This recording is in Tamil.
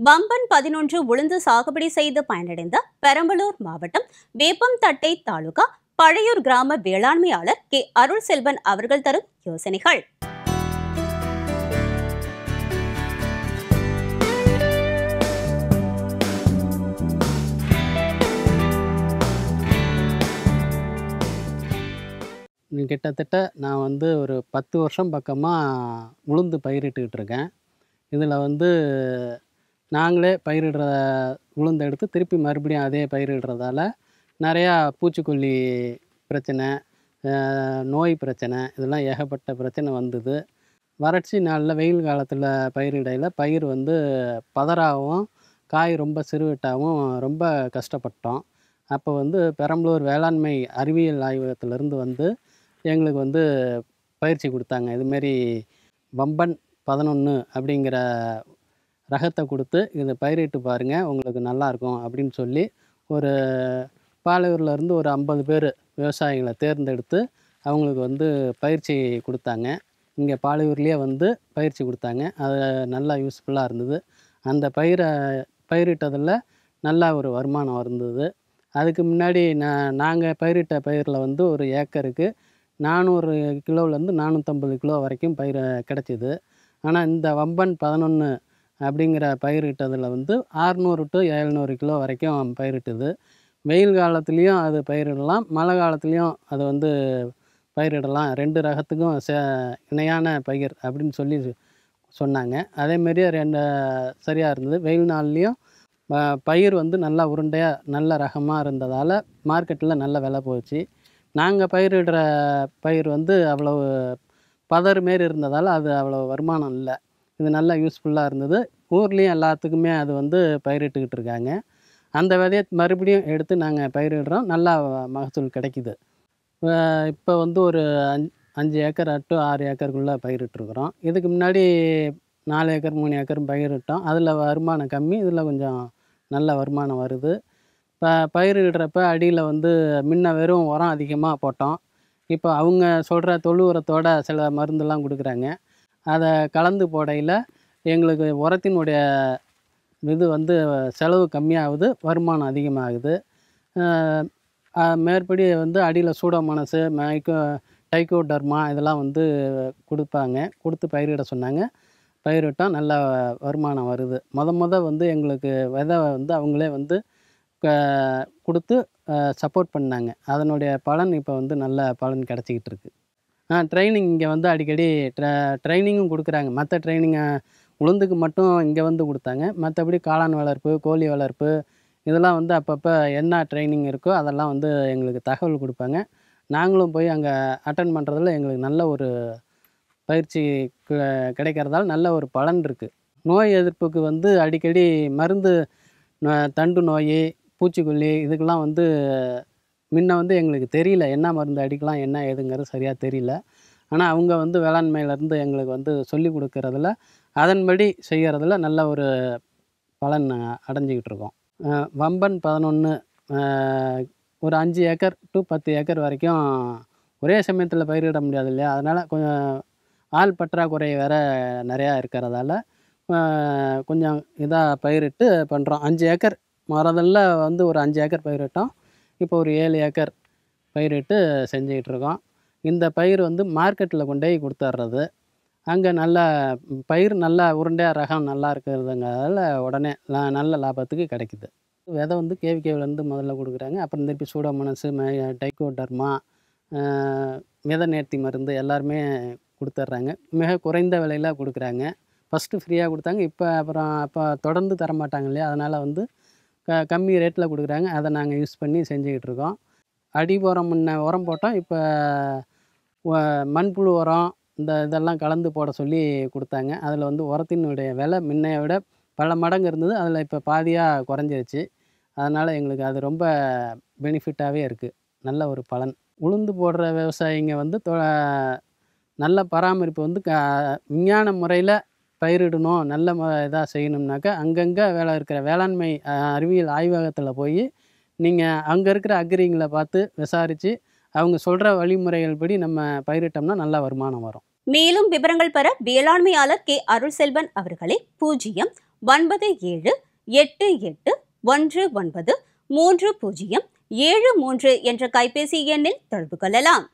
வம்பன் 11 உளுந்து சாகுபடி செய்து பயனடைந்த பெரம்பலூர் மாவட்டம் வேப்பந்தட்டை தாலுகா பழையூர் கிராம வேளாண்மையாளர் கே அருள் செல்வன் அவர்கள் தரும் யோசனைகள். கிட்டத்தட்ட நான் ஒரு 10 வருஷம் பக்கமாக உளுந்து பயிரிட்டுக்கிட்டு இருக்கேன். இதில் நாங்களே பயிரிடுற உளுந்தை எடுத்து திருப்பி மறுபடியும் அதே பயிரிடுறதால நிறையா பூச்சிக்கொல்லி பிரச்சனை, நோய் பிரச்சனை, இதெல்லாம் ஏகப்பட்ட பிரச்சனை வந்தது. வறட்சி நாளில் வெயில் காலத்தில் பயிரிடையில் பயிர் பதறாகவும் காய் ரொம்ப சிறுவிட்டாகவும் ரொம்ப கஷ்டப்பட்டோம். அப்போ பெரம்பலூர் வேளாண்மை அறிவியல் ஆய்வகத்திலேருந்து எங்களுக்கு பயிற்சி கொடுத்தாங்க. இதுமாரி வம்பன் 11 அப்படிங்கிற ரகத்தை கொடுத்து இதை பயிரிட்டு பாருங்கள், உங்களுக்கு நல்லாயிருக்கும் அப்படின்னு சொல்லி ஒரு பாலையூர்லேருந்து ஒரு 50 பேர் விவசாயிகளை தேர்ந்தெடுத்து அவங்களுக்கு பயிற்சி கொடுத்தாங்க. இங்கே பாலையூர்லேயே பயிற்சி கொடுத்தாங்க. அது நல்லா யூஸ்ஃபுல்லாக இருந்தது. அந்த பயிரிட்டதில் நல்லா ஒரு வருமானம் இருந்தது. அதுக்கு முன்னாடி நாங்கள் பயிரிட்ட பயிரில் ஒரு ஏக்கருக்கு 400 கிலோவிலேருந்து 450 கிலோ வரைக்கும் பயிர் கிடச்சிது. ஆனால் இந்த வம்பன் 11 அப்படிங்கிற பயிரிட்டதில் 600 to 700 கிலோ வரைக்கும் பயிரிட்டுது. வெயில் காலத்துலேயும் அது பயிரிடலாம், மழை காலத்துலேயும் அது பயிரிடலாம். 2 ரகத்துக்கும் இணையான பயிர் அப்படின்னு சொல்லி சொன்னாங்க. அதேமாரியே சரியாக இருந்தது. வெயில் நாள்லேயும் பயிர் நல்லா உருண்டையாக நல்ல ரகமாக இருந்ததால் மார்க்கெட்டில் நல்ல விலை போச்சு. நாங்கள் பயிரிடுற பயிர் அவ்வளவு பதறு மாரி இருந்ததால் அது அவ்வளோ வருமானம் இல்லை. இது நல்லா யூஸ்ஃபுல்லாக இருந்தது. ஊர்லேயும் எல்லாத்துக்குமே அது பயிரிட்டுக்கிட்டு இருக்காங்க. அந்த விதையை மறுபடியும் எடுத்து நாங்கள் பயிரிடுறோம். நல்லா மகசூல் கிடைக்கிது. இப்போ ஒரு 5 ஏக்கர் to 6 ஏக்கருக்குள்ளே பயிரிட்டுருக்குறோம். இதுக்கு முன்னாடி 4 ஏக்கர் 3 ஏக்கர் பயிரிட்டோம். அதில் வருமானம் கம்மி, இதில் கொஞ்சம் நல்ல வருமானம் வருது. பயிரிடுறப்ப அடியில் முன்ன வெறும் உரம் அதிகமாக போட்டோம். இப்போ அவங்க சொல்கிற தொழு உரத்தோட சில மருந்தெல்லாம் கொடுக்குறாங்க. அதை கலந்து போடையில் எங்களுக்கு உரத்தினுடைய இது செலவு கம்மியாகுது, வருமானம் அதிகமாகுது. மேற்படி அடியில் சூடோமோனாஸ், டைக்கோடர்மா இதெல்லாம் கொடுப்பாங்க. கொடுத்து பயிரிட சொன்னாங்க. பயிரிட்டோம். நல்ல வருமானம் வருது. எங்களுக்கு விதை அவங்களே கொடுத்து சப்போர்ட் பண்ணாங்க. அதனுடைய பலன் இப்போ நல்ல பலன் கிடச்சிக்கிட்டு இருக்குது. ட்ரைனிங் இங்கே அடிக்கடி ட்ரைனிங்கும் கொடுக்குறாங்க. மற்ற ட்ரைனிங்கை உளுந்துக்கு மட்டும் இங்கே கொடுத்தாங்க. மற்றபடி காளான் வளர்ப்பு, கோழி வளர்ப்பு இதெல்லாம் அப்பப்போ என்ன ட்ரைனிங் இருக்கோ அதெல்லாம் எங்களுக்கு தகவல் கொடுப்பாங்க. நாங்களும் போய் அங்கே அட்டன் பண்ணுறதுல எங்களுக்கு நல்ல ஒரு பயிற்சி கிடைக்கிறதால நல்ல ஒரு பலன் இருக்குது. நோய் எதிர்ப்புக்கு அடிக்கடி மருந்து, தண்டு நோய், பூச்சிக்கொல்லி இதுக்கெல்லாம் முன்ன எங்களுக்கு தெரியல, என்ன மருந்து அடிக்கலாம் என்ன ஏதுங்கிறது சரியாக தெரியல. ஆனால் அவங்க வேளாண்மையிலேருந்து எங்களுக்கு சொல்லி கொடுக்கறதுல அதன்படி செய்கிறதுல நல்ல ஒரு பலன் அடைஞ்சிக்கிட்டு இருக்கோம். வம்பன் 11 ஒரு 5 ஏக்கர் to 10 ஏக்கர் வரைக்கும் ஒரே சமயத்தில் பயிரிட முடியாது இல்லையா? அதனால் கொஞ்சம் ஆள் பற்றாக்குறை வேறு நிறையா இருக்கிறதால கொஞ்சம் இதாக பயிரிட்டு பண்ணுறோம். 5 ஏக்கர் முதல்ல ஒரு 5 ஏக்கர் பயிரிட்டோம். இப்போ ஒரு 7 ஏக்கர் பயிரிட்டு செஞ்சுக்கிட்டுருக்கோம். இந்த பயிர் மார்க்கெட்டில் கொண்டு போய் கொடுத்துட்றது. அங்கே நல்லா பயிர் நல்லா உருண்டையாக ரகம் நல்லா இருக்கிறதுங்கிறதால உடனே நல்ல லாபத்துக்கு கிடைக்குது. விதை கேவிகேவிலேருந்து முதல்ல கொடுக்குறாங்க. அப்புறம் திருப்பி சூடோமோனாஸ், டைக்கோடர்மா, விதை நேர்த்தி மருந்து எல்லாருமே கொடுத்துட்றாங்க. மிக குறைந்த விலையில் கொடுக்குறாங்க. ஃபஸ்ட்டு ஃப்ரீயாக கொடுத்தாங்க. அப்போ தொடர்ந்து தரமாட்டாங்க இல்லையா? அதனால் கம்மி ரேட்டில் கொடுக்குறாங்க. அதை நாங்கள் யூஸ் பண்ணி செஞ்சுக்கிட்டு இருக்கோம். அடி உரம் முன்ன உரம் போட்டோம். இப்போ மண்புழு உரம் இதெல்லாம் கலந்து போட சொல்லி கொடுத்தாங்க. அதில் உரத்தினுடைய விலை முன்னைய விட பல மடங்கு இருந்தது. அதில் இப்போ பாதியாக குறைஞ்சிருச்சு. அதனால் எங்களுக்கு அது ரொம்ப பெனிஃபிட்டாகவே இருக்குது. நல்ல ஒரு பலன். உளுந்து போடுற விவசாயிங்க நல்ல பராமரிப்பு விஞ்ஞான முறையில் பயிரிடணும், நல்ல இதாக செய்யணும்னாக்கா அங்கங்கே இருக்கிற வேளாண்மை அறிவியல் ஆய்வகத்தில் போய் நீங்கள் அங்கே இருக்கிற அக்ரிங்களை பார்த்து விசாரித்து அவங்க சொல்கிற வழிமுறைகள் படி நம்ம பயிரிட்டோம்னா நல்ல வருமானம் வரும். மேலும் விவரங்கள் பெற வேளாண்மையாளர் கே அருள் செல்வன் அவர்களை 0 9788193073 என்ற கைபேசி எண்ணில் தொடர்பு கொள்ளலாம்.